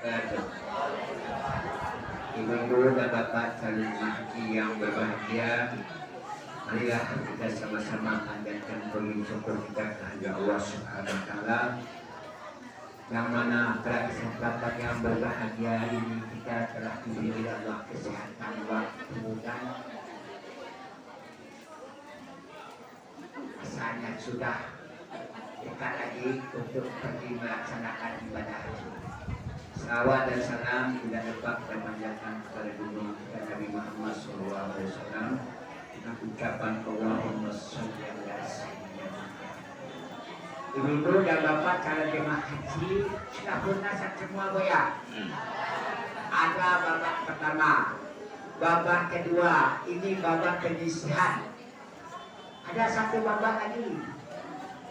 wabarakatuh. Ibu-ibu dan bapak calon laki yang berbahagia, marilah kita sama-sama panjatkan puji syukur kita kepada Allah Subhanahu wa taala, yang mana pada kesempatan yang berbahagia ini kita telah diberi Allah kesehatan, waktu dan asalnya sudah dekat lagi untuk pergi melaksanakan ibadah haji. Salawat dan salam tidak dapat dipanjatkan kepada junjungan kita Nabi Muhammad SAW dengan ucapan Allahumma sholli ala sayyidina Muhammad. Ibu-ibu dan bapak calon jemaah haji sudah lunas semua ya. Ada babak pertama, babak kedua, ini babak penyisihan. Ada satu babak lagi,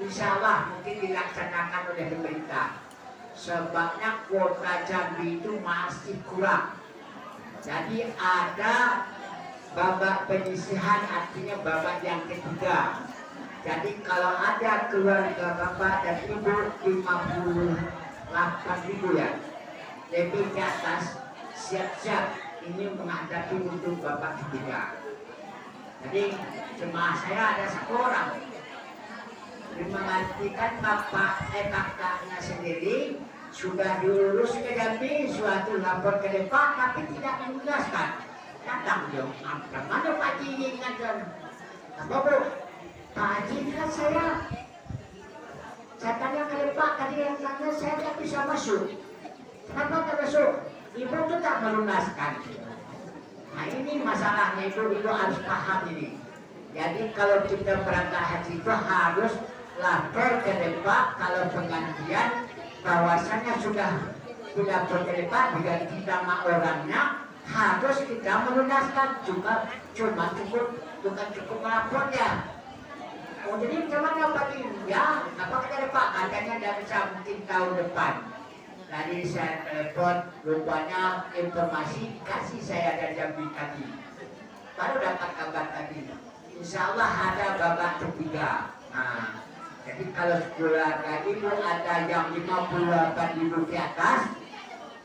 insya Allah mungkin dilaksanakan oleh pemerintah. Sebabnya kuota Jambi itu masih kurang. Jadi ada babak penyisihan, artinya babak yang ketiga. Jadi kalau ada keluarga bapak dan ibu 58.000 ya, lebih ke atas, siap-siap ini menghadapi untuk babak ketiga. Jadi jemaah saya ada satu orang menggantikan kakaknya sendiri sudah diurus ke Jambi, suatu lapor ke depan tapi tidak menugaskan. Datang dia, mana Pak Haji ingatkan? Apa bu? Pak Haji ingat saya tanya ke depan tadi yang tanya saya tidak bisa masuk. Kenapa tidak masuk? Ibu itu tak melunaskan. Nah ini masalahnya, ibu harus paham ini. Jadi kalau kita berangkat haji itu harus lapor ke depan kalau penggantian bahwasanya sudah tidak berdepan diganti nama orangnya, harus kita melunaskan juga, cuma bukan cukup melapor ya. Oh jadi gimana Pak Kim? Ya, apa kata Pak? Katanya tidak bisa mungkin tahun depan. Tadi saya telepon, rupanya informasi kasih saya dari Jambi tadi. Baru dapat kabar tadi. Insya Allah ada babak ketiga. Nah, jadi kalau keluarga itu ada yang 58.000 ke atas,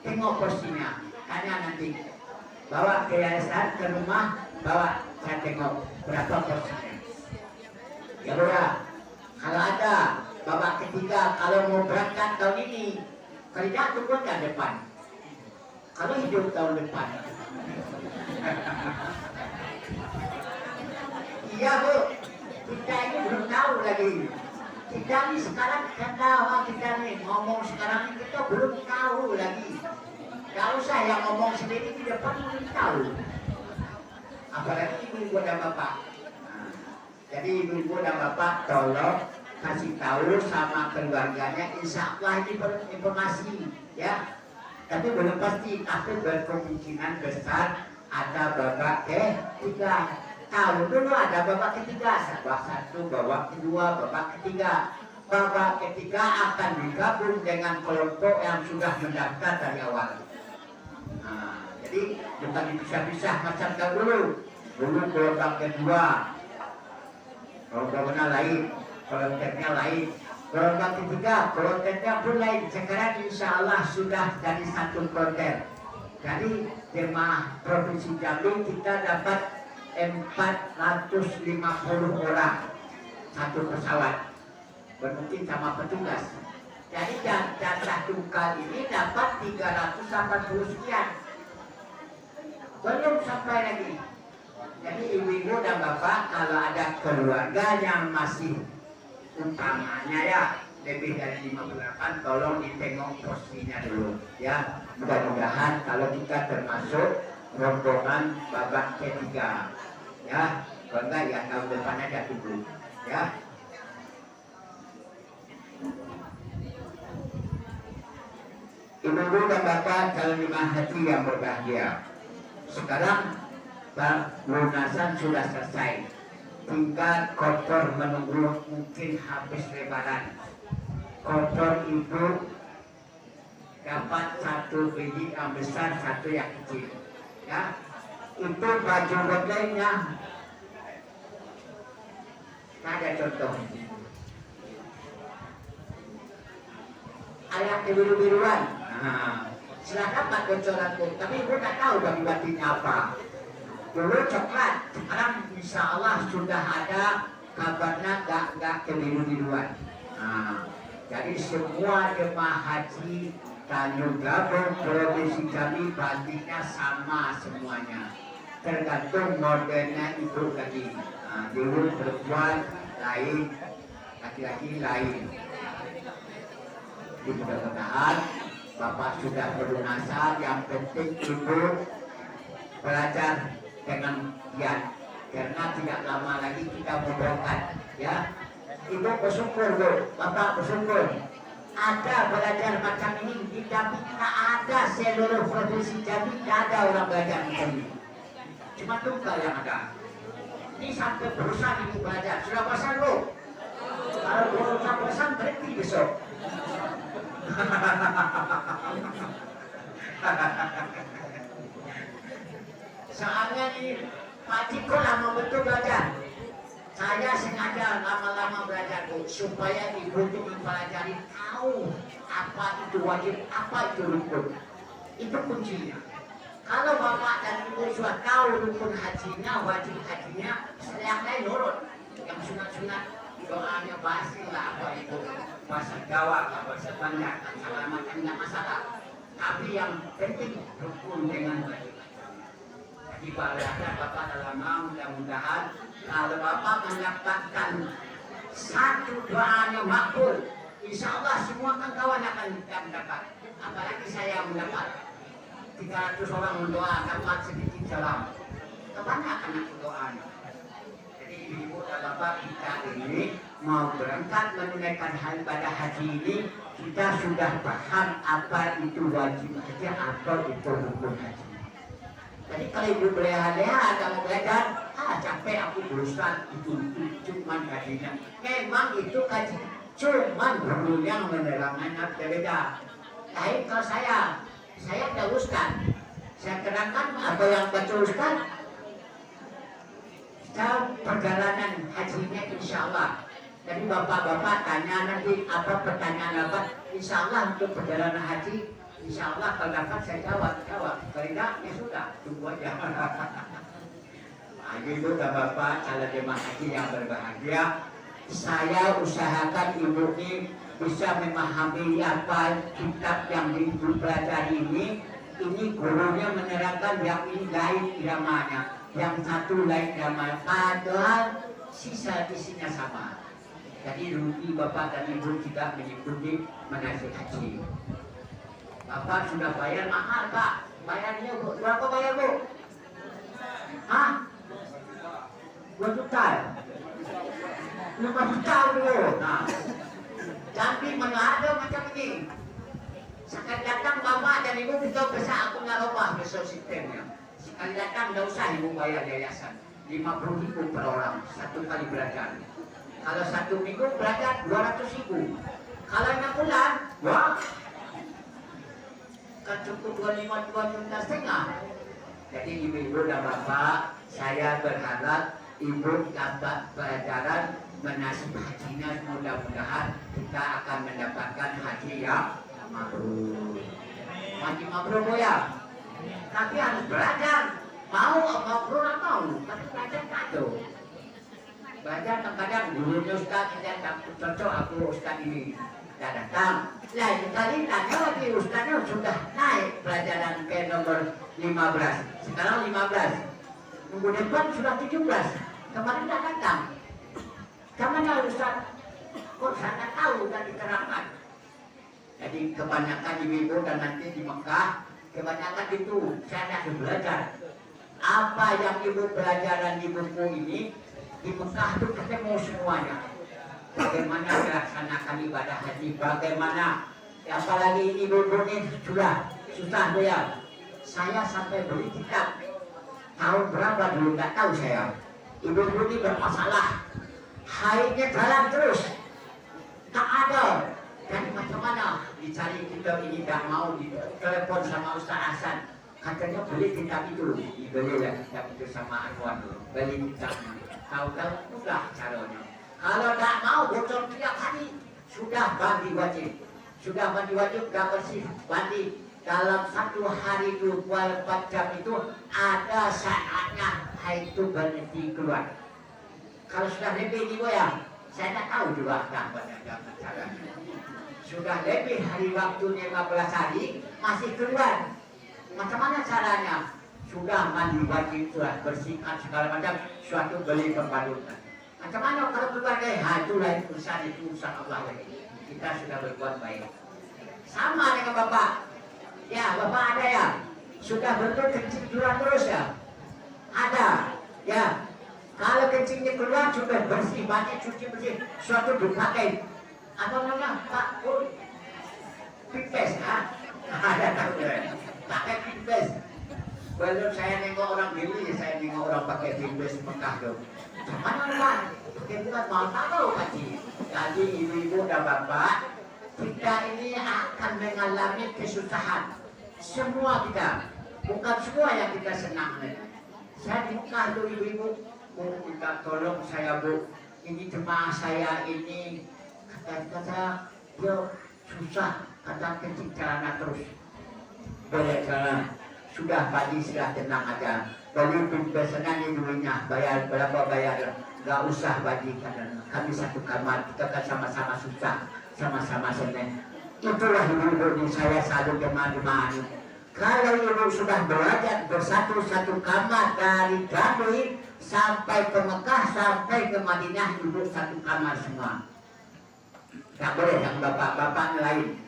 tengok posisinya. Tanya nanti, bawa ke yayasan, ke rumah, bawa, saya tengok berapa posisinya. Ya udah, kalau ada babak ketiga, kalau mau berangkat tahun ini, kerja tunggu ke depan. Kalau hidup tahun depan. Iya bu, kita ini belum tahu lagi. Kita ini sekarang kita nih ngomong sekarang ini kita belum tahu lagi. Gak usah yang ngomong sendiri di depan belum tahu. Apalagi ibu-ibu dan bapak. Nah, jadi ibu-ibu dan bapak tolong kasih tahu sama keluarganya, insya Allah ini informasi ya. Tapi belum pasti, tapi berkemungkinan besar ada babak ketiga. Tahu dulu ada babak ketiga, babak satu, babak kedua, babak ketiga. Babak ketiga akan digabung dengan kelompok yang sudah mendaftar dari awal. Nah, jadi bukan dipisah-pisah macam dulu. Dulu gelombang kedua, gelombangnya lain, kolonternya lain. Gelombang ketiga, kolonternya pun lain. Sekarang insya Allah sudah jadi satu kolonter. Jadi jemaah Provinsi Jambi kita dapat 450 orang satu pesawat, bermungkin sama petugas. Jadi jatah tunggal ini dapat 380 sekian, belum sampai lagi. Jadi ibu-ibu dan bapak kalau ada keluarga yang masih utamanya ya lebih dari 58, tolong ditengok posisinya dulu ya. Mudah-mudahan kalau kita termasuk rombongan babak ketiga ya, kalau enggak ya tahun depan aja dulu ya. Ibu-ibu dan bapak calon jemaah haji yang berbahagia, sekarang pelunasan sudah selesai, tinggal kotor menunggu mungkin habis lebaran. Kotor itu dapat satu biji yang besar, satu yang kecil ya. Itu baju bedanya ada contoh ayat kebiru-biruan. Nah, si sudah dapat bocoranku, tapi ibu tak tahu bagi-baginya apa. Dulu coklat, sekarang insya Allah sudah ada kabarnya nggak kebiru-biruan. Nah, jadi semua jemaah haji Tanjung Gabung Provinsi Jambi baginya sama semuanya, tergantung modelnya ibu tadi. Nah, dulu perempuan lain, laki-laki lain. Jadi mudah-mudahan Bapak sudah berlunasan. Yang penting ibu belajar dengan giat, karena tidak lama lagi kita mau berangkat, ya. Ibu bersyukur, Bu. Bapak bersyukur. Ada belajar macam ini di Jambi, tak ada seluruh provinsi Jambi, tak ada orang belajar macam ini. Cuma tunggal yang ada. Ini sampai bosan ibu belajar. Sudah bosan, Bu? Kalau belum bosan berhenti besok. Soalnya ini Pak Ciko lama betul belajar. Saya sengaja lama-lama belajar, Bu, supaya ibu itu mempelajari tahu apa itu wajib, apa itu rukun. Itu kuncinya. Kalau bapak dan ibu sudah tahu rukun hajinya, wajib hajinya, yang lain nurut. Yang sunat-sunat doanya pasti lah apa itu bahasa Jawa, bahasa Banjar, segala macam tidak masalah. Tapi yang penting rukun dengan wajib. Jadi bapak dalam mudah-mudahan kalau bapak mendapatkan satu doanya makbul, insya Allah semua kawan akan mendapat. Apalagi saya mendapat 300 orang mendoa dapat sedikit salam. Kebanyakan aku doanya. Jadi ibu dan bapak kita ini mau berangkat menunaikan ibadah haji ini, kita sudah paham apa itu wajib haji atau itu rukun haji. Jadi kalau ibu beleha-leha kamu belajar, capek aku berusaha itu cuma kajinya. Memang itu kaji, cuman guru yang menerangkan berbeda. Tapi kalau saya tidak ustaz, saya terangkan apa yang baca ustaz. Tahu perjalanan hajinya insya Allah. Jadi bapak-bapak tanya nanti apa pertanyaan apa, insya Allah untuk perjalanan haji, insya Allah kalau dapat saya jawab. Kalau tidak ya sudah, tunggu aja. Nah, ibu dan bapak calon jemaah haji yang berbahagia, saya usahakan ibu ini bisa memahami apa kitab yang ibu pelajari ini gurunya menerangkan yang ini lain iramanya, yang satu lain iramanya, padahal sisa isinya sama. Jadi rugi bapak dan ibu tidak mengikuti manasik haji. Bapak sudah bayar mahal, Pak. Bayarnya Bu, berapa bayar, Bu? Hah? 2 juta. 5 juta dulu. Nah, tapi mana ada macam ini. Sekali datang bapak dan ibu kita bisa aku nggak ubah besok sistemnya. Sekali datang nggak usah ibu bayar yayasan. 50.000 per orang 1 kali belajar. Kalau 1 minggu belajar 200.000. Kalau 6 bulan, wah, kan cukup 2,5 juta setengah. Jadi ibu-ibu dan bapak, saya berharap ibu dapat pelajaran menasib hajinya, mudah-mudahan kita akan mendapatkan haji yang mabrur. Haji mabrur ya, tapi harus belajar. Mau mabrur atau tapi belajar kado. Belajar kadang gurunya ustaz ini tak cocok aku ustaz ini tidak datang. Lain kali tanya lagi ustaznya sudah naik pelajaran ke nomor 15. Sekarang 15. Minggu depan sudah 17. Kemarin tidak datang. Kemana Ustaz? Kok saya tak tahu dan diterangkan. Jadi kebanyakan ibu-ibu dan nanti di Mekah, kebanyakan itu saya tidak belajar. Apa yang ibu pelajaran di buku ini, di Mekah itu ketemu semuanya. Bagaimana melaksanakan ibadah haji, bagaimana, apalagi ibu-ibu ini sudah susah ya. Saya sampai beli kitab. Tahun berapa dulu tidak tahu saya. Ibu-ibu ini bermasalah. Haidnya jalan terus, tak ada. Dan macam mana dicari kitab ini, tak mau ditelepon sama Ustaz Hasan. Katanya beli kitab itu, dibeli lah kitab itu sama Anwar. Beli kitabnya. Tahu-tahu sudah caranya. Kalau tak mau bocor tiap hari, sudah bandi wajib. Sudah mandi wajib, gak bersih, mandi. dalam satu hari 24 jam itu ada saatnya itu berhenti keluar. Kalau sudah lebih nih ya, saya tak tahu juga banyak caranya. Sudah lebih hari waktunya 15 hari masih keluar. Macam mana caranya? Sudah mandi wajib, sudah bersihkan segala macam, suatu beli pembalut. Macam mana kalau keluar dari itu lain urusan, itu urusan Allah lagi. Kita sudah berbuat baik. Sama dengan Bapak. Ya, Bapak ada ya. Sudah betul kencing keluar terus ya. Ada. Ya. Kalau kencingnya keluar sudah bersih, banyak cuci bersih, suatu dipakai. Apa namanya? Pak, pipes, ha? Ada tahu ya? Pakai pipes. Belum saya nengok orang beli, saya nengok orang pakai pipes Mekah tuh. Mana orang? Pakai bukan mau tahu kaji. Jadi ibu-ibu dan bapak, kita ini akan mengalami kesusahan. Semua kita, bukan semua yang kita senang. Saya di Mekah tuh ibu-ibu, minta tolong saya Bu, ini jemaah saya ini kata dia susah, kata kencing celana terus. Boleh celana, sudah pagi sudah tenang aja. Beli pesanan ini duitnya, bayar berapa bayar, nggak usah bagi kadang. Kami satu kamar, kita kan sama-sama susah, sama-sama senang. Itulah ibu-ibu ini saya selalu jemaah-jemaah ini. Kalau ibu sudah belajar bersatu-satu kamar dari Jambi sampai ke Mekah, sampai ke Madinah, ibu satu kamar semua. Tak boleh yang bapaknya lain,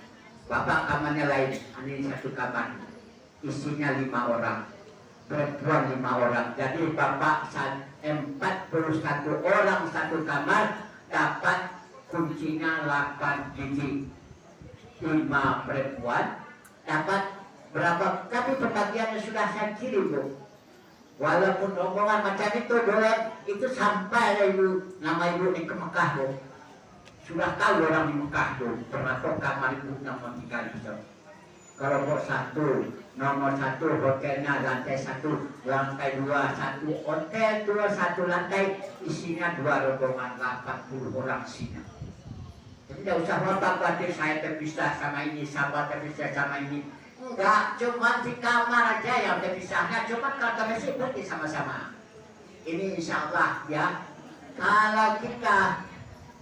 bapak kamarnya lain. Ini satu kamar, isinya 5 orang, perempuan 5 orang. Jadi bapak 41 orang satu kamar, dapat kuncinya 8 biji. 5 perempuan dapat berapa? Tapi pembagiannya sudah saya kirim Bu. Walaupun omongan macam itu boleh, itu sampai ibu, nama ibu di ke Mekah Bu. Sudah tahu orang di Mekah tuh, termasuk kamar ibu nomor 3 itu. Kalau nomor 1 hotelnya lantai 1, lantai 2 1 hotel, 2 1 lantai, isinya 2 rombongan 80 orang sini. Jadi tidak usah khawatir saya terpisah sama ini, sahabat terpisah sama ini. Enggak, cuma di kamar aja yang terpisahnya, cuma kalau kami sih pergi sama-sama. Ini insya Allah ya, kalau kita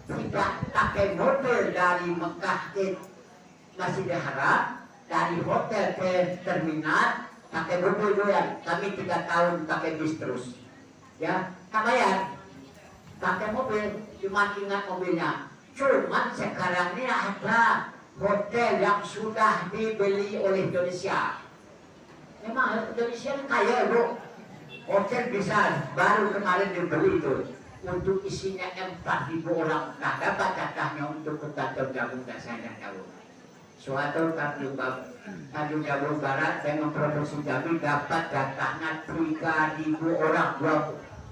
tidak pakai mobil dari Mekah ke Masjidil Haram, dari hotel ke terminal, pakai mobil doang. Kami 3 tahun pakai bis terus. Ya, tak bayar. Pakai mobil, cuma ingat mobilnya. Cuman sekarang ini ada hotel yang sudah dibeli oleh Indonesia. Memang Indonesia kaya Bu. Hotel bisa baru kemarin dibeli itu. Untuk isinya 4.000 orang. Nah dapat jatahnya untuk ke Tanjung Jabung dan saya tidak tahu. Suatu Tanjung Jabung Barat dengan Provinsi Jambi dapat jatahnya 3.000 orang,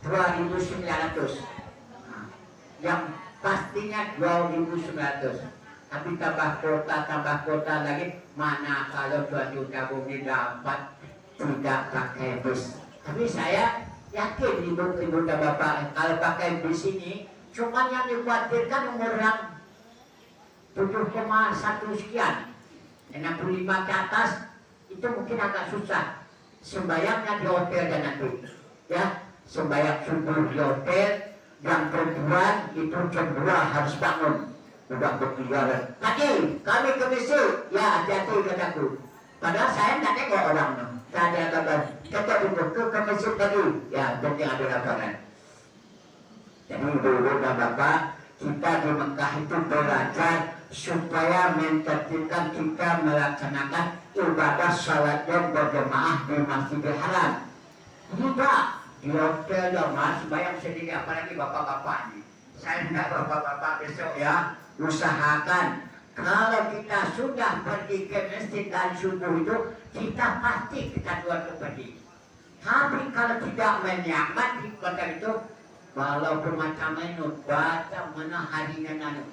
2.900. Nah, yang pastinya 2.900. Tapi tambah kota lagi, mana kalau Tanjung Jabung ini dapat tidak pakai bus. Tapi saya yakin ibu dan bapak kalau pakai bus ini, cuma yang dikhawatirkan umur yang 7,1 sekian, 65 ke atas itu mungkin agak susah. Sembayangnya di hotel dan nanti, ya sembayang subuh di hotel. Yang perempuan itu jam 2 harus bangun, udah berkeluaran. Tadi kami ke masjid, ya hati-hati kataku. Padahal saya tidak tengok orang no. Saya ada kabar, kita ke masjid tadi, ya penting ada laporan. Jadi ibu dan bapak, kita di Mekah itu belajar supaya mentertibkan kita melaksanakan ibadah salat dan berjemaah di Masjidil Haram. Ini Pak, di hotel ya Mas, bayang sendiri apalagi bapak-bapak ini. Saya minta bapak-bapak besok ya, usahakan kalau kita sudah pergi ke masjid dan subuh itu, kita pasti kita keluar pergi. Tapi kalau tidak menyamat di kota itu, walaupun macam menurut baca mana harinya nanu.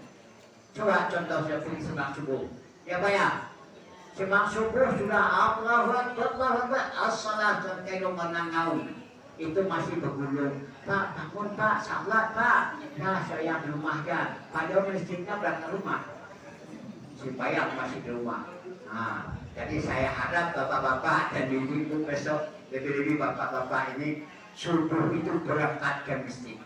Coba contoh saya pergi sembang subuh. Ya Pak ya, sembang subuh sudah Allahu Akbar, as-salatu khairum. Itu masih bergulung. Pak, bangun Pak, salat Pak. Nah saya di rumah ya. Padahal masjidnya berapa rumah? Si Bayang masih di rumah. Nah, Jadi saya harap bapak-bapak dan ibu-ibu besok, lebih-lebih bapak-bapak ini subuh itu berangkat ke masjid.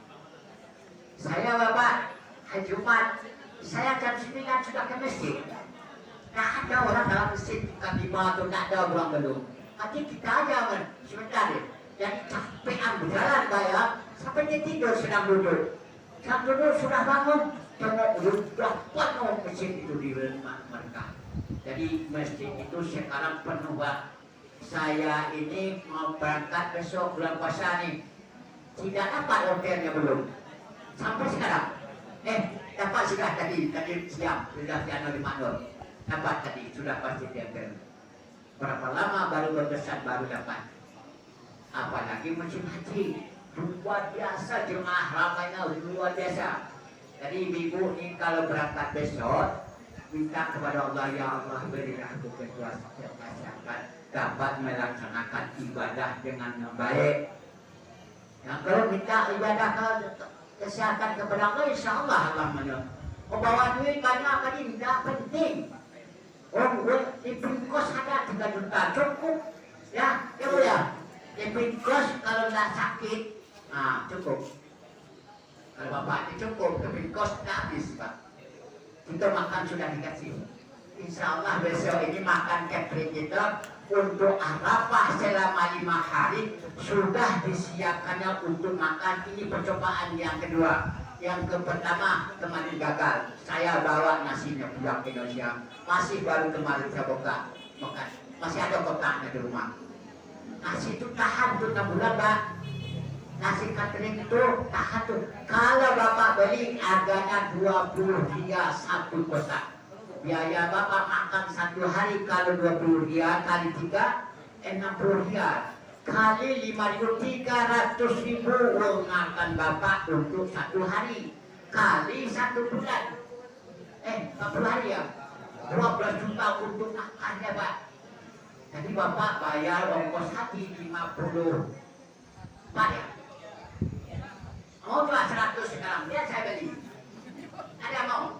Saya bapak hari Jumat, saya jam 9 sudah ke masjid. Tidak ada orang dalam masjid bukan 5 atau tidak ada orang belum. Nanti kita aja sebentar deh. Jadi capean berjalan bayar sampai dia tidur sedang duduk. Sedang duduk sudah bangun, tengok sudah penuh masjid itu di rumah mereka. Jadi masjid itu sekarang penuh Pak. Saya ini mau berangkat besok bulan puasa nih. Tidak dapat hotelnya belum. Sampai sekarang. Dapat sudah tadi siap. Sudah piano di Mandor. Dapat tadi, sudah pasti diambil. Berapa lama baru berkesan baru dapat. Apalagi musim haji. Luar biasa jemaah ramainya, luar biasa. Jadi ibu ini kalau berangkat besok, minta kepada Allah, ya Allah berilah aku kesehatan dapat melaksanakan ibadah dengan baik. Nah, kalau minta ibadah kesehatan kepada Allah, insya Allah Allah menolong. Bawa duit banyak tadi tidak penting. Di Pinkos ada 3 juta cukup, ya Bu ya. Di Pinkos kalau tidak sakit, cukup. Kalau bapak ini cukup, ke Pinkos tidak habis Pak. Kita makan sudah dikasih. Insya Allah besok ini makan catering kita untuk Arafah selama 5 hari sudah disiapkannya untuk makan. Ini percobaan yang kedua. Yang pertama kemarin gagal. Saya bawa nasinya pulang ke Indonesia. Masih baru kemarin saya buka makan. Masih ada kotaknya di rumah. Nasi itu tahan tuh 6 bulan Pak. Nasi catering itu tahan tuh. Kalau bapak beli harganya 20 riyal 1 kotak. Biaya bapak makan 1 hari kalau 20 riyal kali 3 60 riyal. Kali 5.300.000 uang makan bapak untuk 1 hari. Kali 1 bulan. 40 hari ya. 12 juta untuk makannya Pak. Jadi bapak bayar ongkos hati 50 Pak ya. Mau jual 100 sekarang, biar saya beli. Ada mau?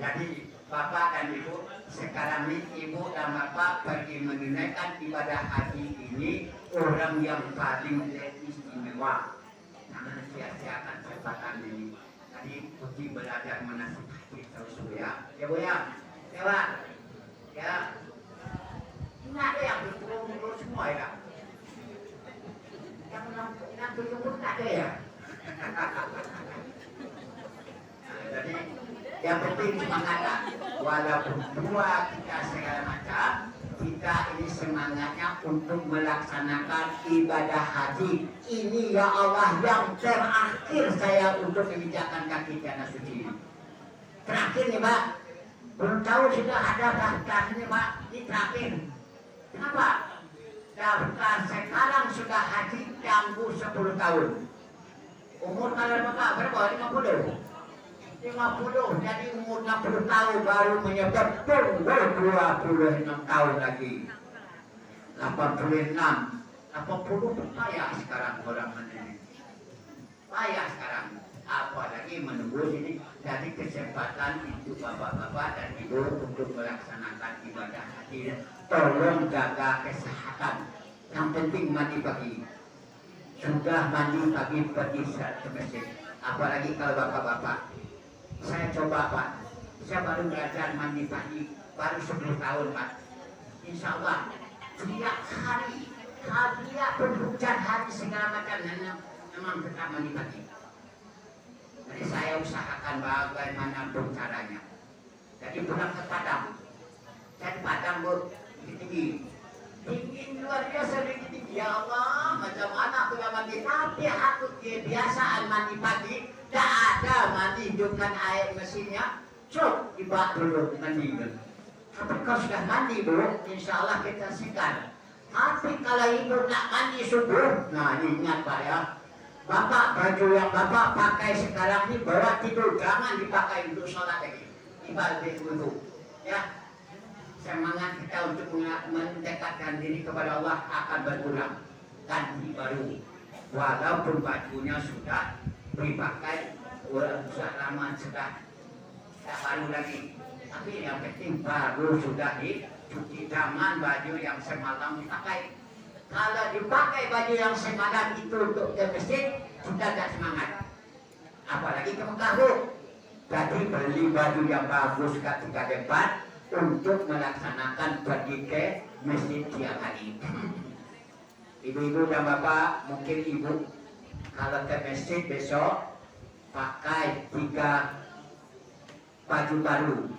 Jadi bapak dan ibu sekarang ini ibu dan bapak pergi menunaikan ibadah haji ini orang yang paling istimewa. Jangan sia-siakan kesempatan ini. Tadi Puji belajar menasih haji terus ya. Ya Bu ya. Ya Pak. Ya. Ini ada yang berpuluh-puluh semua ya. Yang 60 tak ada ya. Jadi yang penting semangatnya. Walaupun dua kita segala macam, kita ini semangatnya untuk melaksanakan ibadah haji. Ini ya Allah yang terakhir saya untuk menginjakkan kaki tanah suci. Terakhir nih Pak. Belum tahu sudah ada daftar ini Pak. Ini terakhir. Kenapa? Daftar sekarang sudah haji tangguh 10 tahun. Umur kalian bapak berapa? 50? 50, jadi umur 60 tahun baru menyebut tunggu 26 tahun lagi. 86, 80 payah sekarang orang ini. Payah sekarang. Apalagi menunggu ini dari kesempatan itu bapak-bapak dan ibu untuk melaksanakan ibadah haji. Tolong jaga kesehatan. Yang penting mandi pagi. Sudah mandi pagi pergi ke masjid. Apalagi kalau bapak-bapak. Saya coba Pak. Saya baru belajar mandi pagi. Baru 10 tahun Pak. Insya Allah. Tiap hari. Dia hujan hari segala macam. Memang tetap mandi pagi. Jadi saya usahakan bagaimanapun caranya. Jadi pulang ke Padang. Saya di Padang Bu. Tinggi. Dingin luar biasa tinggi. Ya Allah, macam mana aku yang mandi. Tapi aku kebiasaan mandi pagi. Tak ada mandi hidupkan air mesinnya. Cuk, ibak dulu mandi. Tapi kalau sudah mandi Bu, insya Allah kita segar. Tapi kalau ibu nak mandi subuh, nah ini ingat Pak ya. Bapak baju yang bapak pakai sekarang ini bawa tidur, jangan dipakai untuk sholat lagi. Ibadah dulu, ya. Semangat kita untuk mendekatkan diri kepada Allah akan berkurang. Ganti baru, walaupun bajunya sudah dipakai, sudah lama sudah tak baru lagi. Tapi yang penting baru sudah dicuci, jangan baju yang semalam dipakai. Kalau dipakai baju yang semalam itu untuk ke masjid, kita tidak semangat. Apalagi ke Mekah. Jadi beli baju yang bagus ketika debat untuk melaksanakan pergi ke masjid tiap hari. Ibu-ibu dan bapak, mungkin ibu kalau ke masjid besok pakai 3 baju baru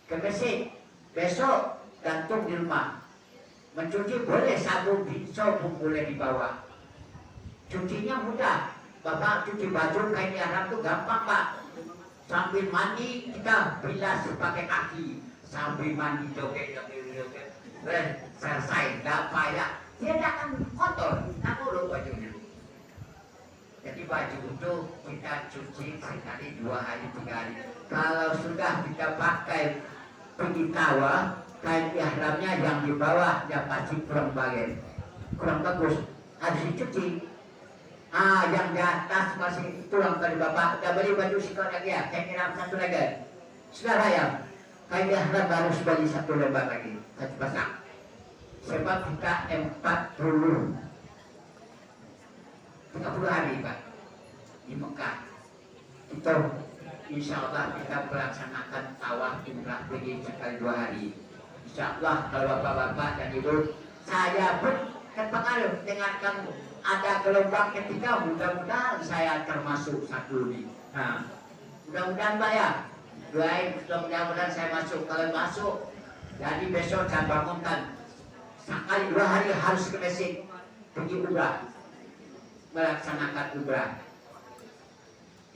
ke masjid. Besok gantung di rumah. Mencuci boleh, sabun pun boleh dibawa. Cucinya mudah. Bapak cuci baju kain ihram itu gampang, Pak. Sambil mandi kita bilas pakai kaki. Sambil mandi joget-joget. Selesai, tidak payah. Dia tidak akan kotor. Kamu loh bajunya. Jadi baju itu kita cuci sekali 2 hari 3 hari. Kalau sudah kita pakai pergi tawa, kain ihramnya yang di bawah yang pasti kurang bagus, harus dicuci. Yang di atas masih tulang tadi bapak. Udah beli baju sikot lagi ya, kain ihram 1 lagi. Sudah ya, kain ihram harus beli 1 lembar lagi, 1 pasang. Sebab kita 30 hari Pak di Mekah. Itu insya Allah kita melaksanakan tawaf umrah pergi sekali 2 hari. Insya Allah kalau bapak-bapak dan ibu, saya pun terpengaruh dengan kamu. Ada gelombang ketiga, mudah-mudahan saya termasuk 1 ini. Mudah-mudahan Pak ya. Doain mudah-mudahan saya masuk. Kalau masuk, jadi besok saya bangunkan sekali 2 hari harus ke masjid pergi umrah, melaksanakan umrah.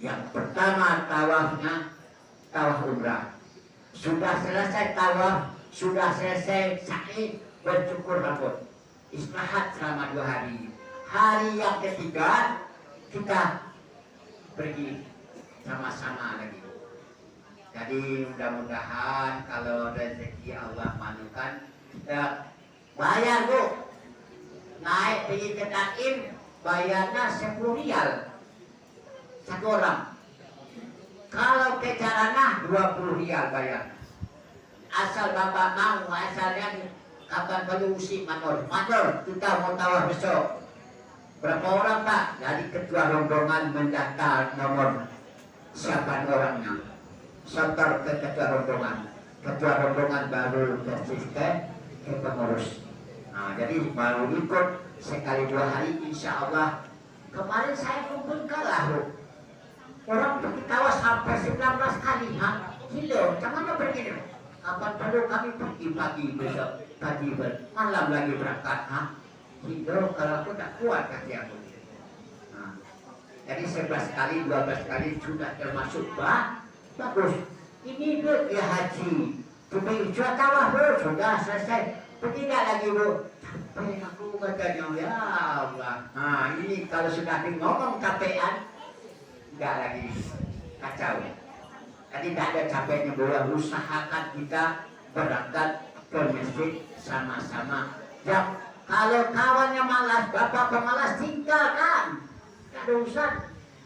Yang pertama tawafnya, tawaf umrah. Sudah selesai tawaf, sudah selesai sa'i, bercukur rambut, istirahat selama 2 hari. Hari yang ketiga kita pergi sama-sama lagi. Jadi mudah-mudahan kalau rezeki Allah manukan, kita bayar Bu, naik pergi ke Taim, bayarnya 10 rial 1 orang. Kalau ke Jarana 20 rial bayar. Asal bapak mau, asalnya kapan perlu usi manor, kita mau tawaf besok. Berapa orang Pak? Dari ketua rombongan mendaftar nomor siapa orangnya, setor ke ketua rombongan baru ke pengurus. Jadi baru ikut sekali 2 hari insya Allah. Kemarin saya kumpulkan lah orang pergi tawas sampai 19 kali. Gila, jangan pergi. Kapan perlu kami pergi pagi besok, pagi malam lagi berangkat. Gila, kalau aku tak kuat kaki aku. Jadi 11 kali, 12 kali sudah termasuk bagus. Ini Bu ya haji. Sudah tawaf Bu, sudah selesai. Tidak lagi Bu. Sampai aku katanya ya Allah. Ini kalau sudah ngomong capean, enggak lagi kacau. Jadi tidak ada capeknya Bu. Usahakan kita berangkat ke masjid sama-sama. Ya, kalau kawannya malas, bapak pemalas tinggalkan. Tidak ada urusan.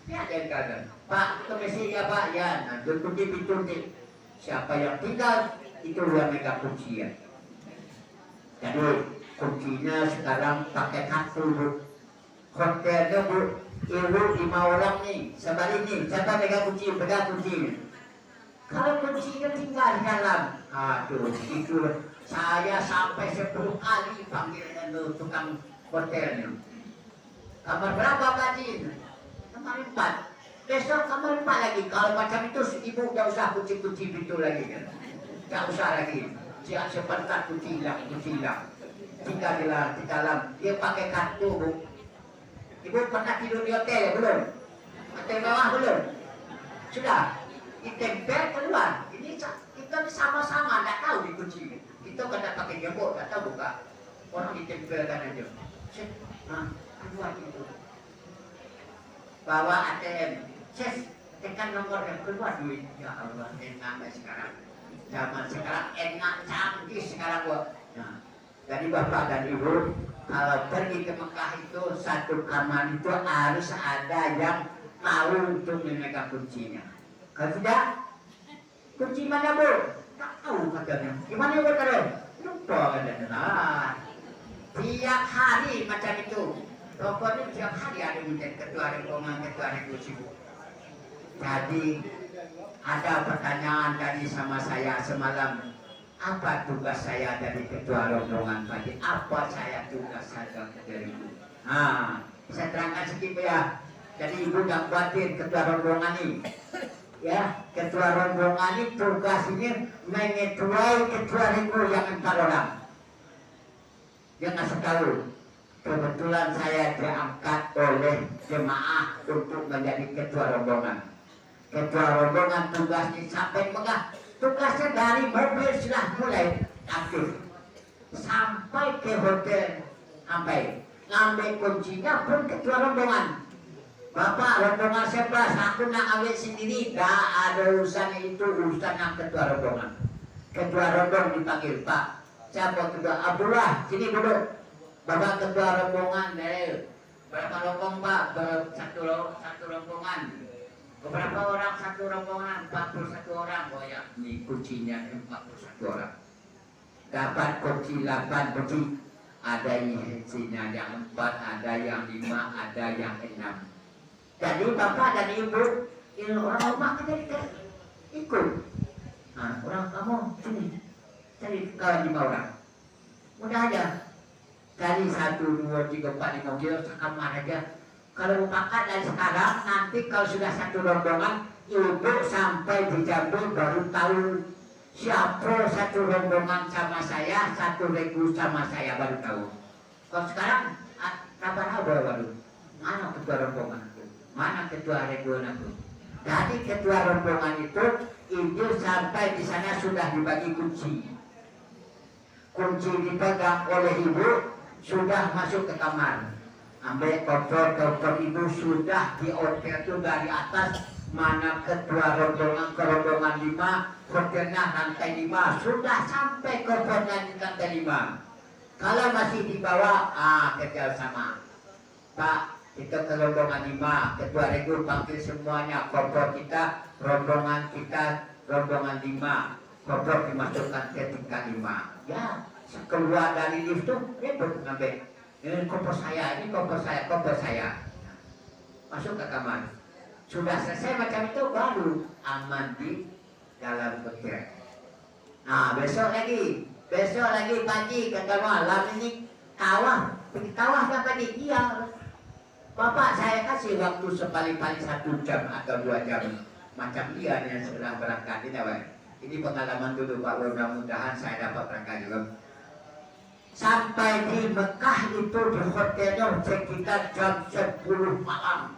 Biarkan. Pak, ke masjid ya Pak ya. Tunti. Siapa yang tinggal itu yang megang kunci ya. Jadi kuncinya sekarang pakai kartu Bu. Hotelnya Bu, ibu 5 orang nih, sebalik nih, siapa pegang kunci. Kalau kuncinya tinggal di dalam, itu saya sampai 10 kali panggilnya tukang hotelnya. Kamar berapa tadi? Kamar 4. Besok kamar 4 lagi. Kalau macam itu ibu gak usah kunci pintu lagi kan. Gak usah lagi. Siap sebentar kunci hilang. Tinggal di dalam. Dia pakai kartu Bu. Ibu pernah tidur di hotel ya belum? Hotel mewah belum? Sudah. Ditempel keluar. Ini kita sama-sama nggak tahu dikunci. Kita kena pakai gembok, nggak tahu buka. Orang ditempelkan aja. Keluar itu. Bawa ATM. Tekan nomor yang keluar duit. Ya Allah, enak sekarang. Zaman sekarang enak, canggih sekarang Bu. Jadi Bapak dan Ibu, kalau pergi ke Mekah itu 1 kamar itu harus ada yang tahu untuk memegang kuncinya. Kalau tidak, kunci mana Bu? Tak tahu katanya. Gimana ya katanya? Lupa katanya. Nah, tiap hari macam itu. Pokoknya tiap hari ada hujan ketua rombongan, ketua sibuk. Jadi ada pertanyaan tadi sama saya semalam. Apa tugas saya dari ketua rombongan tadi? Apa saya tugas saya dari ibu? Nah, saya terangkan sedikit ya. Jadi ibu tak khawatir ketua rombongan ini. Ya, ketua rombongan ini tugas ini mengetuai ketua regu yang 4 orang. Jangan tahu. Kebetulan saya diangkat oleh jemaah untuk menjadi ketua rombongan. Ketua rombongan tugasnya sampai megah. Tugasnya dari mobil sudah mulai aktif sampai ke hotel, sampai ngambil kuncinya pun ketua rombongan. Bapak rombongan 11, aku nak ambil sendiri. Tak ada urusan itu, urusan yang ketua rombongan. Ketua rombongan dipanggil, Pak. Siapa ketua? Abdullah, sini duduk. Bapak ketua rombongan, berapa rombong Pak? Satu rombongan. Beberapa orang satu rombongan? 41 orang. Oh ya, ini kuncinya 41 orang. Dapat kunci 8 kunci. Ada isinya yang 4, ada yang 5, ada yang 6. Jadi bapak dan ibu, ini orang rumah kita ikut. Nah, orang kamu sini, cari kawan 5 orang. Mudah aja. Dari 1, 2, 3, 4, 5 kilo sekamar aja. Kalau pakai dari sekarang, nanti kalau sudah satu rombongan, ibu sampai di Jambi baru tahu siapa satu rombongan sama saya, satu regu sama saya baru tahu. Kalau sekarang, kapan baru? Mana ketua rombongan itu? Mana ketua regu itu? Jadi ketua rombongan itu, ibu sampai di sana sudah dibagi kunci. Kunci dipegang oleh ibu, sudah masuk ke kamar. Ambil koper ibu sudah di hotel itu dari atas. Mana ketua rombongan ke rombongan 5, hotelnya lantai 5, sudah sampai kopernya di lantai 5. Kalau masih di bawah, kerja sama. Pak, kita ke rombongan 5, ketua regu panggil semuanya, koper kita, rombongan 5, koper dimasukkan ke tingkat 5. Ya, keluar dari lift tuh, ribut ngambil. Ini koper saya, koper saya. Masuk ke kamar. Sudah selesai macam itu baru aman di dalam hotel. Nah, besok lagi pagi kata malam ini pergi kawah kan tadi? Iya. Bapak saya kasih waktu sekali-kali 1 jam atau 2 jam. Macam dia yang sudah berangkat ini pengalaman dulu Pak, mudah-mudahan saya dapat berangkat juga. Sampai di Mekah itu di hotelnya sekitar jam 10 malam.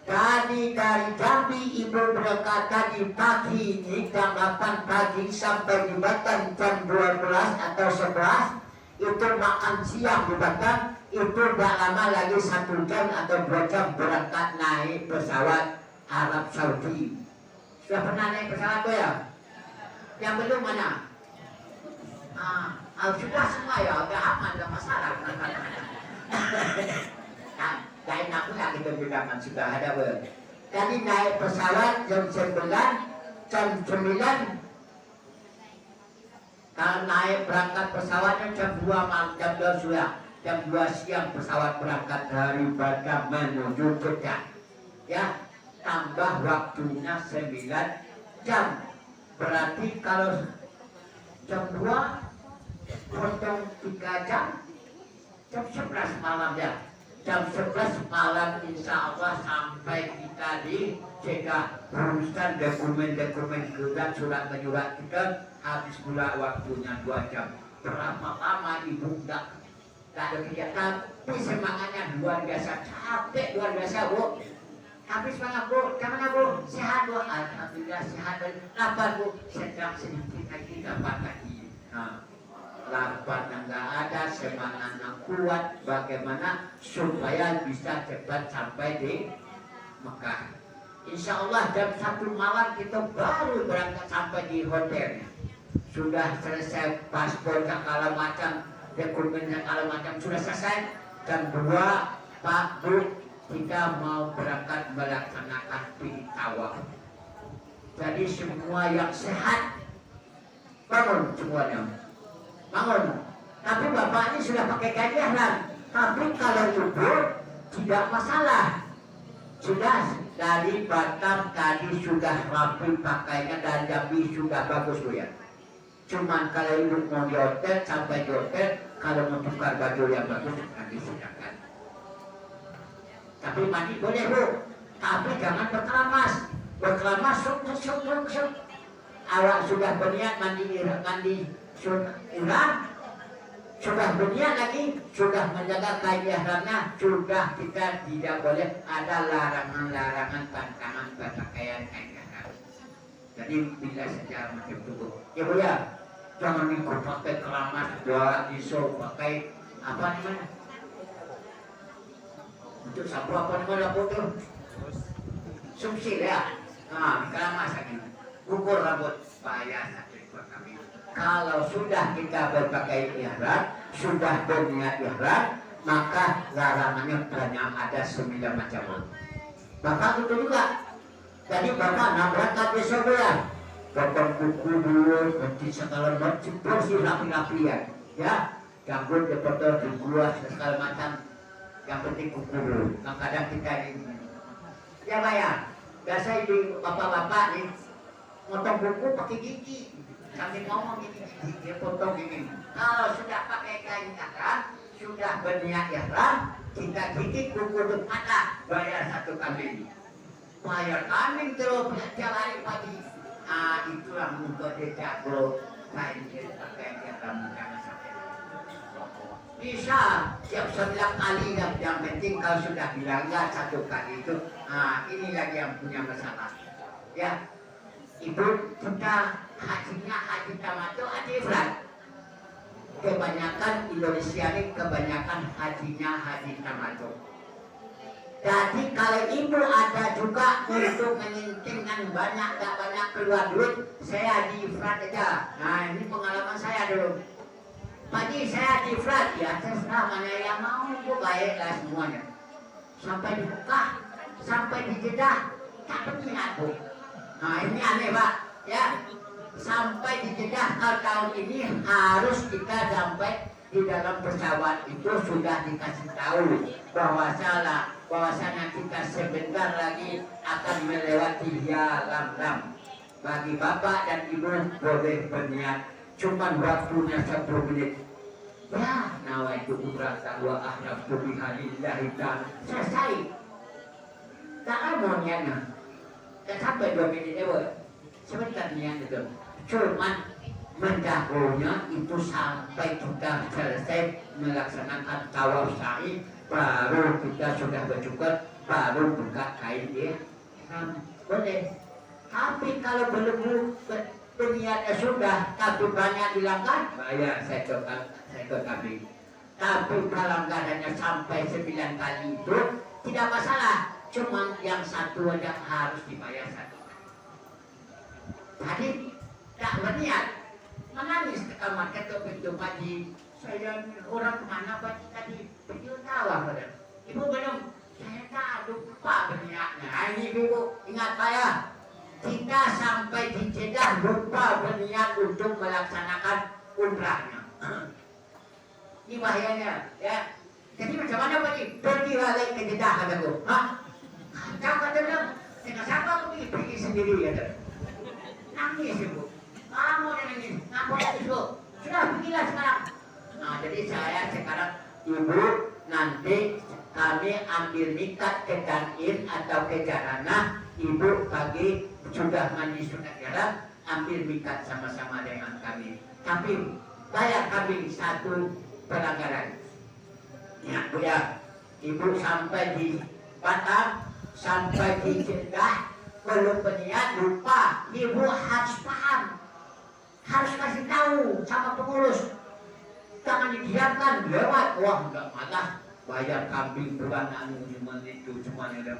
Dari Jambi ibu berangkat tadi pagi ini jam 8 pagi sampai di Batam jam 12 atau 11. Itu makan siang di Batam. Itu tak lama lagi 1 jam atau 2 jam berangkat naik pesawat Arab Saudi. Sudah pernah naik pesawat tuh ya? Yang belum mana? Sudah semua ya, udah aman, udah masalah. Gak enak pula kita bilang sudah ada ber. Jadi naik pesawat jam 9. Kalau naik berangkat pesawatnya jam 2 malam, jam 2 sudah. Jam 2 siang pesawat berangkat dari Batam menuju Jeddah. Ya, tambah waktunya 9 jam. Berarti kalau jam 2 potong 3 jam, jam 11 malam ya. Jam 11 malam insya Allah sampai kita di Jeddah. Urusan dokumen kita, surat menyurat kita habis pula waktunya 2 jam. Berapa lama ibu tak ada kegiatan, tapi semangatnya luar biasa, capek luar biasa Bu. Tapi semangat Bu, gimana Bu? Sehat Bu? Alhamdulillah sehat. Lapar Bu? Sedang sedikit lagi dapat lagi. Lapar nggak ada, semangat yang kuat. Bagaimana supaya bisa cepat sampai di Mekah. Insya Allah jam 1 malam kita baru berangkat sampai di hotel. Sudah selesai paspor segala macam, dokumen segala macam sudah selesai. Jam 2 Pak Bu, kita mau berangkat melaksanakan pilih tawaf. Jadi semua yang sehat bangun semuanya, bangun. Tapi bapak ini sudah pakai kain ihram. Tapi kalau ibu tidak masalah, sudah dari Batam tadi sudah rapi pakainya dan Jambi sudah bagus Bu ya. Cuman kalau ibu mau di hotel, sampai di hotel, kalau mau tukar baju yang bagus nanti silakan. Tapi mandi boleh Bu, tapi jangan berkeramas. Berkeramas sok. Awak sudah berniat mandi ihram, sudah berniat lagi, sudah menjaga kain ihramnya, sudah kita tidak boleh ada larangan-larangan tantangan berpakaian kain ihram. Jadi bila secara macam itu, ya Bu ya, jangan ikut pakai keramas, jual iso pakai apa namanya? Untuk sapu apa namanya Bu tuh? Sumsil ya. Nah, keramas lagi. Ukur rambut bahaya satu ekor kami. Kalau sudah kita berpakai ihram, sudah berniat ihram, maka larangannya banyak, ada 9 macam. Bapak itu juga. Jadi bapak berangkat besok ya. Potong kuku dulu, nanti segala macam bersih rapi-rapi ya. Gangguan dipotong, dibuat segala macam. Yang penting kuku dulu. Kadang kita ini. Ya Pak ya. Biasa ibu bapak-bapak nih potong kuku pakai gigi, sambil ngomong gigi dia potong gini. Kalau sudah pakai kain ihram, sudah berniat ihram, kita gigit kuku depan, bayar 1 kambing. Bayar kambing terus tiap hari pagi. Ah itulah untuk dia jago kain pakai ihram jangan sampai. Bisa tiap 9 kali yang penting kalau sudah bilang ya 1 kali itu. Ini lagi yang punya masalah. Ya. Ibu sudah haji tamattu, haji ifrad. Kebanyakan Indonesia ini kebanyakan hajinya haji tamattu. Jadi kalau ibu ada juga untuk mengintingkan banyak gak banyak keluar duit, saya haji ifrad aja. Nah ini pengalaman saya dulu. Pagi saya haji ifrad ya, terserah mana yang mau, bu baiklah semuanya. Sampai di Mekah, sampai di Jeddah, tak berminat bu. Nah ini aneh Pak ya, sampai di Jeddah tahun ini harus kita sampai di dalam pesawat itu sudah dikasih tahu bahwasanya kita sebentar lagi akan melewati Yalamlam. Bagi bapak dan ibu boleh berniat, cuman waktunya 10 menit. Ya, nawaitu umrah wa ahraftu biha lillahi ta'ala. Selesai. Tak mau niatnya. Sampai 2 menit sebentar niat itu. Cuman mendahulunya itu sampai kita selesai melaksanakan tawaf sa'i, baru kita sudah bercukur, baru buka kain dia. Boleh. Tapi kalau belum berniatnya sudah, tapi banyak dilanggar, bayar saya ke kambing. Tapi kalau hanya sampai 9 kali itu tidak masalah. Cuma yang 1 aja harus dibayar 1. Tadi tak berniat, menangis ke kamar ketuk pintu pagi. Saya orang kemana pagi tadi pergi tawa pada. Ibu belum, saya tak lupa berniatnya. Ini ibu ingat saya, kita sampai di Jeddah lupa berniat untuk melaksanakan umrahnya. Ini bahayanya ya. Jadi macam mana Pak Ji? Pergi balik ke Jeddah kataku. Hah? Kata dia bilang, dengan siapa aku pergi sendiri ya. Nangis ibu. Kamu yang nangis. Ngapain nangis bu? Sudah pergilah sekarang. Nah jadi saya sekarang ibu nanti kami ambil nikat ke Danir atau ke Jarana. Ibu pagi sudah mandi sunat ihram, ambil nikat sama-sama dengan kami. Tapi bayar kami 1 pelanggaran. Ya bu ya. Ibu sampai di Batam, sampai di Jeddah, belum berniat, lupa. Ibu harus paham, harus kasih tahu sama pengurus. Jangan didiamkan, lewat. Wah enggak malah bayar kambing bulanan cuma itu semuanya.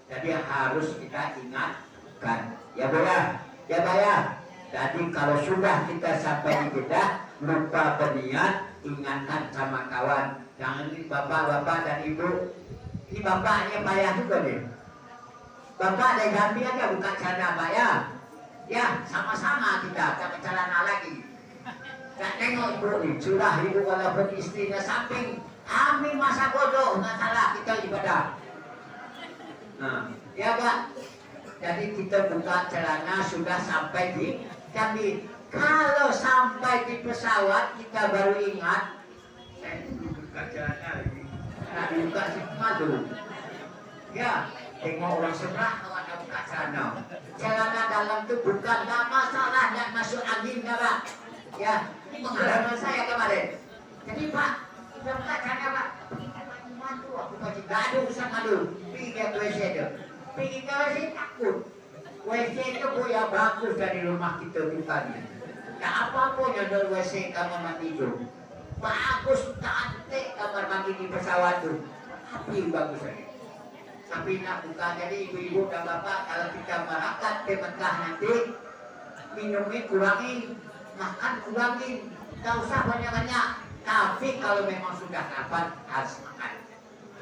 Jadi harus kita ingatkan. Ya Bu ya, ya bayar. Jadi kalau sudah kita sampai di Jeddah, lupa berniat, ingatkan sama kawan. Jangan bapak-bapak dan ibu. Ini bapaknya payah juga nih. Bapak dari Jambi aja bukan sana payah. Ya, sama-sama kita celana lagi. Gak tengok ibu nih, sudah ibu walaupun istrinya samping, kami masa bodoh, nggak salah kita ibadah. Nah, ya Pak. Jadi kita buka celana sudah sampai di Jambi. Kalau sampai di pesawat kita baru ingat, saya buka celana lagi. Nah, buka sih malu. Ya, tengok orang sebelah kalau ada buka celana. Celana dalam itu bukan tak masalah dan masuk angin Pak. Ya, ini pengalaman saya kemarin. Jadi Pak, kita buka celana Pak. Malu aku pasti gaduh sama malu. Pergi ke WC itu. Pergi ke WC takut. WC itu ya bagus dari rumah kita bukan. Nah apapun yang dari WC kamar mandi itu bagus, cantik kamar mandi di pesawat itu. Tapi bagus lagi. Tapi nak buka jadi ibu-ibu dan bapak kalau kita berangkat ke Mekah nanti minumnya kurangin, makan kurangin, tak usah banyak-banyak. Tapi kalau memang sudah dapat harus makan.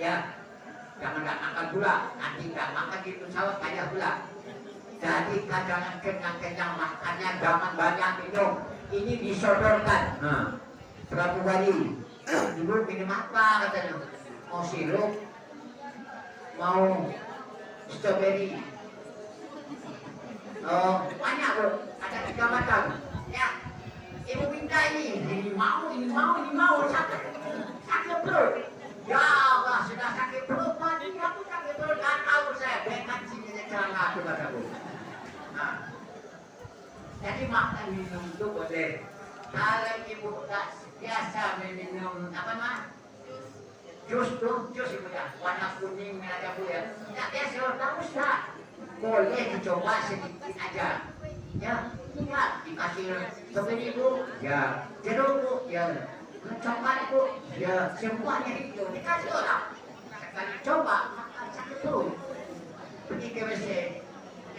Ya, jangan tak makan pula. Nanti tak makan di pesawat banyak pula. Jadi jangan kenyang-kenyang makannya, jangan banyak minum. Ini disodorkan. Nah, berapa kali? Ibu minum apa katanya? Mau sirup, mau strawberry. Oh, banyak bro. Ada 3 macam. Ya, ibu minta ini mau sakit perut. Ya Allah, sudah sakit perut mati. Aku sakit perut, nggak tahu saya. Bekan sini celana aku kataku. Nah, jadi makan minum itu boleh. Kalau ibu tak biasa minum apa mah? Jus ibu ya, warna kuning ada bu ya. Tak biasa, tak usah. Boleh dicoba sedikit aja. Ya, ingat dikasih strawberry bu, ya jeruk bu, ya coklat bu, ya semuanya itu dikasih orang. Sekali coba makan sakit perut. Pergi ke WC.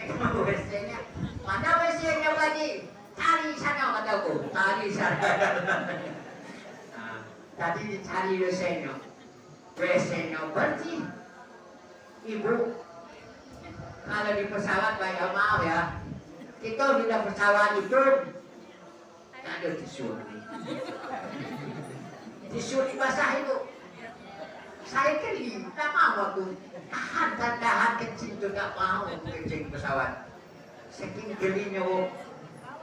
WC-nya mana WC-nya tadi? Cari sana kataku, cari sana. Nah, tadi dicari WC-nya bersih. Ibu, kalau di pesawat banyak maaf ya, kita bila pesawat itu ada tisu. Tisu dibasah itu. Saya geli, tak mau aku. Tahan kecil itu tak mau kencing pesawat. Saking gelinya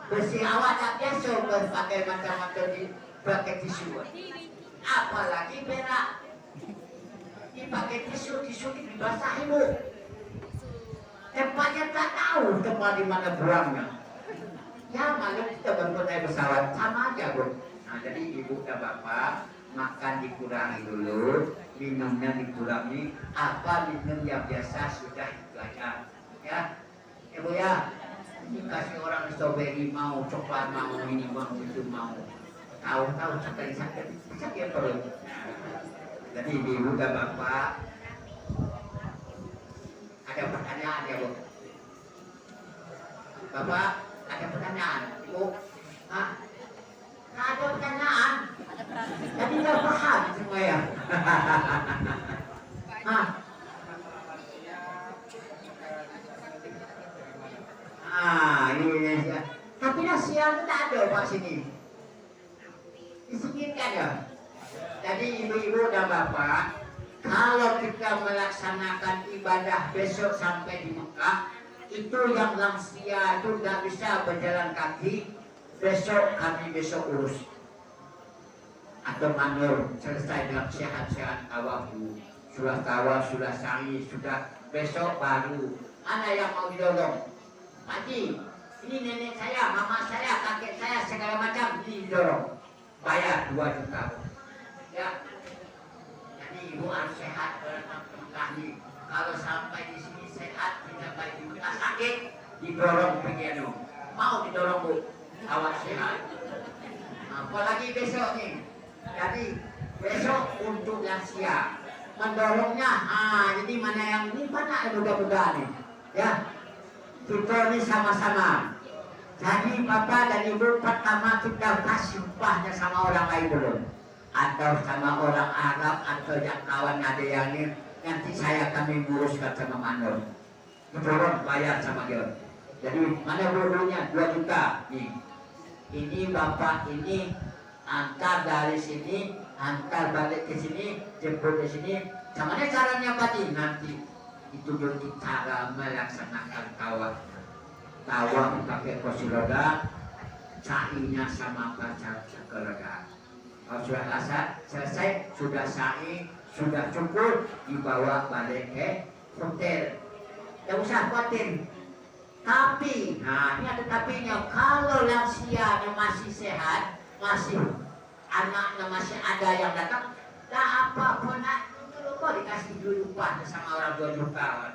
besi awak tak biasa pakai macam-macam di pakai tisu. Apalagi berak. Dipakai tisu dibasah ibu. Tempatnya tak tahu tempat di mana buangnya. Ya malu kita baru naik pesawat sama aja bu. Nah jadi ibu dan bapak makan dikurangi dulu, minumnya dikurangi, apa minum yang biasa sudah itu aja. Ya, ibu ya, dikasih orang strawberry mau, coklat mau, ini mau, itu mau, tahu sakit perut. Jadi ibu dan bapak ada pertanyaan ya bu. Bapak ada pertanyaan, ibu? Hah? Ada pertanyaan? Jadi nggak paham semua ya. Ini tapi nasihat tak ada pak sini. Disingkirkan ya. Jadi ibu-ibu dan bapak, kalau kita melaksanakan ibadah besok sampai di Mekah, itu yang lansia itu nggak bisa berjalan kaki. Besok kami urus. Atau manur selesai dalam sehat-sehat awamu, sudah tawa, sudah sangi, sudah besok baru. Mana yang mau didorong? Haji, ini nenek saya, mama saya, kakek saya, segala macam didorong. Bayar 2 juta. Ya, jadi ibu harus sehat kami. Kalau sampai di sini sehat, tidak baik juga sakit, didorong begini. Mau didorong bu, awak sehat. Apalagi besok nih. Jadi besok untuk lansia mendorongnya, jadi mana yang ini mana mudah-mudahan nih, ya kita ini sama-sama. Jadi bapak dan ibu pertama kita kasih upahnya sama orang lain dulu, atau sama orang Arab atau yang kawan ada yang ini nanti kami nguruskan sama Manur, dorong bayar sama dia. Jadi mana bodohnya 2 juta nih. Ini bapak ini antar dari sini, antar balik ke sini, jemput ke sini. Gimana caranya Pak? Nanti itu jadi cara melaksanakan tawaf. Tawaf pakai kursi roda, sa'inya sama baca sekeroda. Kalau sudah selesai, sudah sa'i, sudah cukup, dibawa balik ke hotel. Tidak usah khawatir. Tapi, nah ini ada tapinya, kalau lansia yang masih sehat, masih anaknya masih ada yang datang, tak apa-apa nak, kok dikasih duit upah sama orang 2 juta.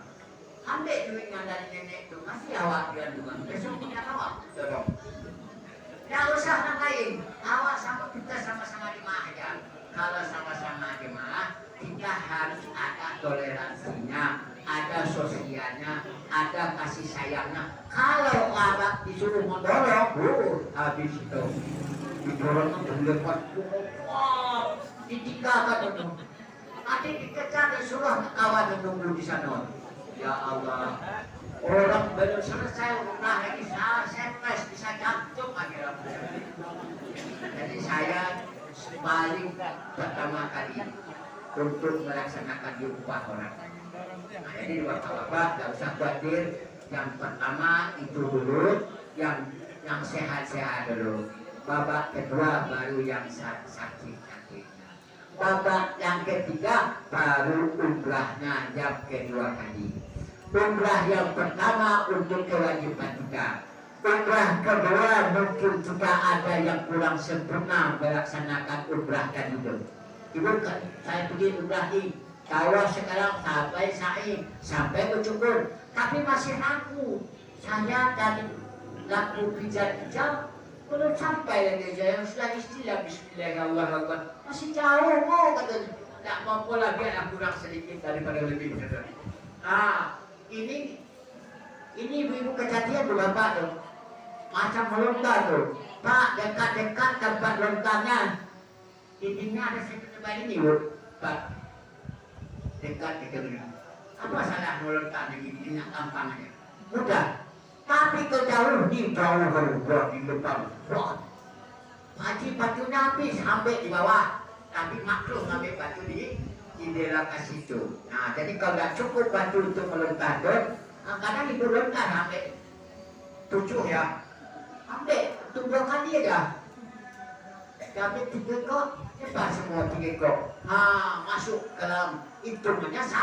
Ambil duitnya dari nenek itu, masih awak dia juga. Besok punya awak, dorong. Tidak usah orang lain, awak sama kita sama-sama jemaah aja. Kalau sama-sama jemaah, kita harus ada toleransinya, ada sosialnya, ada kasih sayangnya. Kalau awak disuruh mendorong, habis itu didorong untuk lepas, wah, ditinggalkan itu. Nanti dikejar disuruh kawan menunggu di sana. Ya Allah, orang baru selesai umrah lagi stres bisa jantung akhirnya. Jadi saya paling pertama kali untuk melaksanakan di upah orang. Nah, jadi bapak-bapak tidak usah khawatir. Yang pertama itu dulu, yang sehat-sehat dulu. Babak kedua baru yang sakit-sakitnya. Babak yang ketiga baru umrahnya yang kedua kali. Umrah yang pertama untuk kewajiban kita. Umrah kedua mungkin juga ada yang kurang sempurna melaksanakan umrah tadi itu. Ibu, saya pergi umrah ini. Kalau sekarang sampai sa'i, sampai bercukur, tapi masih ragu. Saya dari laku pijat-pijat belum sampai lagi. Yang sudah istilah Bismillahirrahmanirrahim. Masih jauh mau kata. Tak mampu lagi anak kurang sedikit daripada lebih. Ini ibu-ibu kejadian tuh bapak tuh. Macam melontar tuh. Pak, dekat-dekat tempat lontarnya. Intinya ada satu tempat ini bu. Pak, dekat begini. Apa salah melontar begini? Ini gampang aja. Mudah. Tapi kejauh di bawah di depan. Wah, baju-bajunya habis ambil di bawah. Tapi maklum ambil baju di jendela ke situ. Nah, jadi kalau tidak cukup baju untuk melontar tuh, kadang ibu lontar ambil 7 ya. Ambil, tunggu kali aja. Tapi 3 kok, cepat semua 3 kok. Masuk ke dalam hitungannya 1.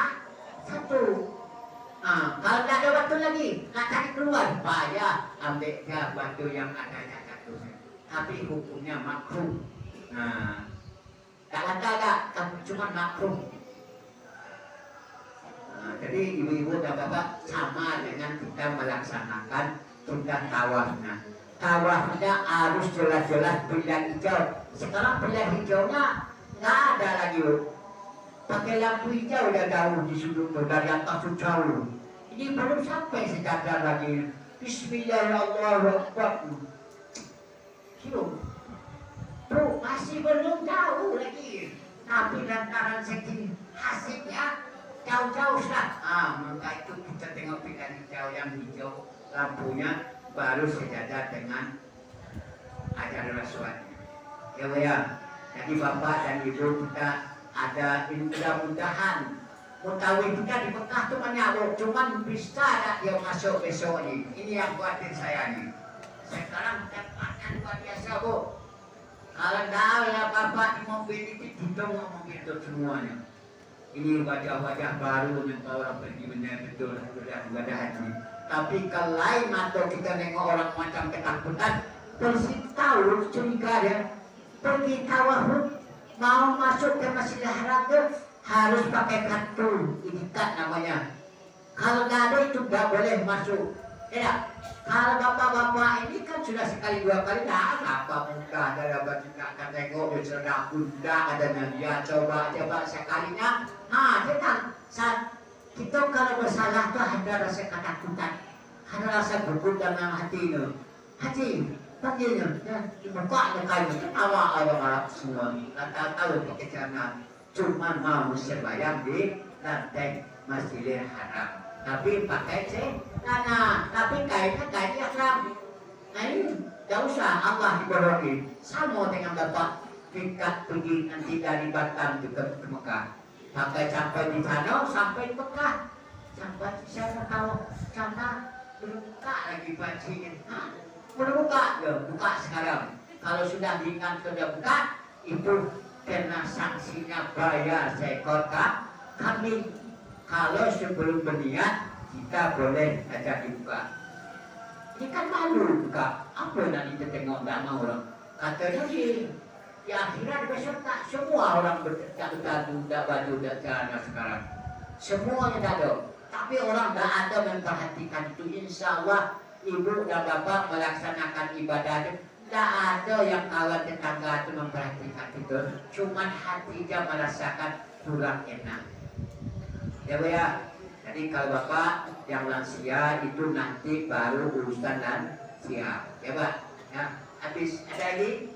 Kalau tidak ada waktu lagi, nak cari keluar, payah ambil ya waktu yang ada 1. Tapi hukumnya makruh. Tak ada, cuma makruh. Jadi ibu-ibu dan bapak sama dengan kita melaksanakan tentang tawafnya. Tawafnya harus jelas-jelas pilihan hijau. Sekarang pilihan hijaunya nggak ada lagi. Pakai lampu hijau udah jauh di sudut dari atas jauh. Ini belum sampai sejajar lagi. Bismillahirrahmanirrahim. Tuh masih belum jauh lagi. Tapi lantaran saking hasilnya jauh-jauh sudah. Maka itu kita tengok pilihan hijau yang hijau lampunya baru sejajar dengan ajaran Rasulullah. Ya, jadi bapak dan ibu kita ada mudah-mudahan mutawif kita di Mekah itu menyabuk, cuman bisa ada dia masuk besok ini. Ini yang buatin saya nih. Sekarang tempatnya luar biasa bu. Kalau tahu ya bapak di mobil itu duduk mobil itu semuanya. Ini wajah-wajah baru yang orang pergi betul sudah haji. Tapi kalau lain atau kita nengok orang macam ketakutan, persi tahu curiga dia pergi tawaf mau masuk ke Masjidil Haram itu harus pakai kartu ikat namanya. Kalau nggak ada itu nggak boleh masuk. Ya, kalau bapak-bapak ini kan sudah sekali 2 kali, apa mudah ada baju akan tengok di cerdak bunda adanya dia coba sekalinya. Kita saat kita kalau bersalah tuh ada rasa ketakutan, ada rasa gugup dalam hati itu. Hati panggilnya, buka ada kayu, awak Arab semua, tak tahu pekerjaan, cuma mau sembahyang di lantai Masjidil Haram. tapi pakai celana, tapi kainnya kain ihram. Nah ini gak usah Allah dibohongi. Sama dengan bapak tingkat pergi nanti dari Batam juga ke Mekah. Pakai sampai di sana sampai Mekah. Sampai saya tahu sana belum buka lagi bajunya. Belum buka, ya buka sekarang. Kalau sudah ringan sudah buka, itu kena sanksinya bayar seekor kambing. Kalau sebelum berniat kita boleh aja dibuka. Ini kan malu buka. Apa nanti kita tengok tak mau orang. Katanya sih di akhirat besok tak semua orang tak baju tak celana sekarang. Semuanya tak ada. Tapi orang tak ada memperhatikan itu. Insya Allah ibu dan bapak melaksanakan ibadah itu. Tak ada yang kawan tetangga itu memperhatikan itu. Cuman hatinya merasakan kurang enak. Ya Bu ya. Jadi kalau bapak yang lansia itu nanti baru urusan lansia. Ya Pak. Ya. Habis ada lagi?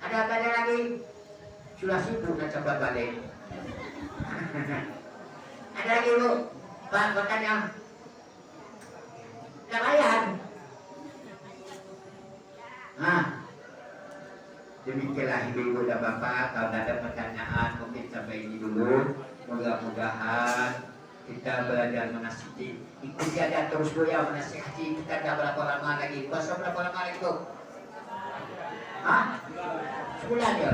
Ada lagi? Sudah sibuk nak coba balik. Ada lagi Bu? Pak bertanya. Layan. Demikianlah ibu dan bapak. Kalau ada pertanyaan mungkin sampai ini dulu. Mudah-mudahan kita belajar menasihati. Ikuti aja terus dulu ya menasihati. Kita dah berapa lama lagi? Puasa berapa lama lagi Bu? Sebulan ya.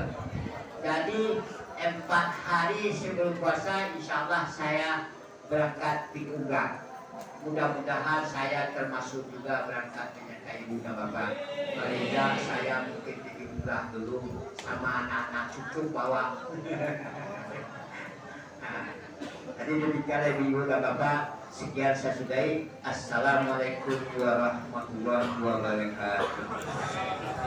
Jadi 4 hari sebelum puasa insya Allah saya berangkat di umrah. Mudah-mudahan saya termasuk juga berangkat dengan ibu dan bapak. Paling saya mungkin di umrah dulu sama anak-anak cucu bawa. Jadi demikianlah ibu dan bapak. Sekian saya sudahi. Assalamualaikum warahmatullahi wabarakatuh.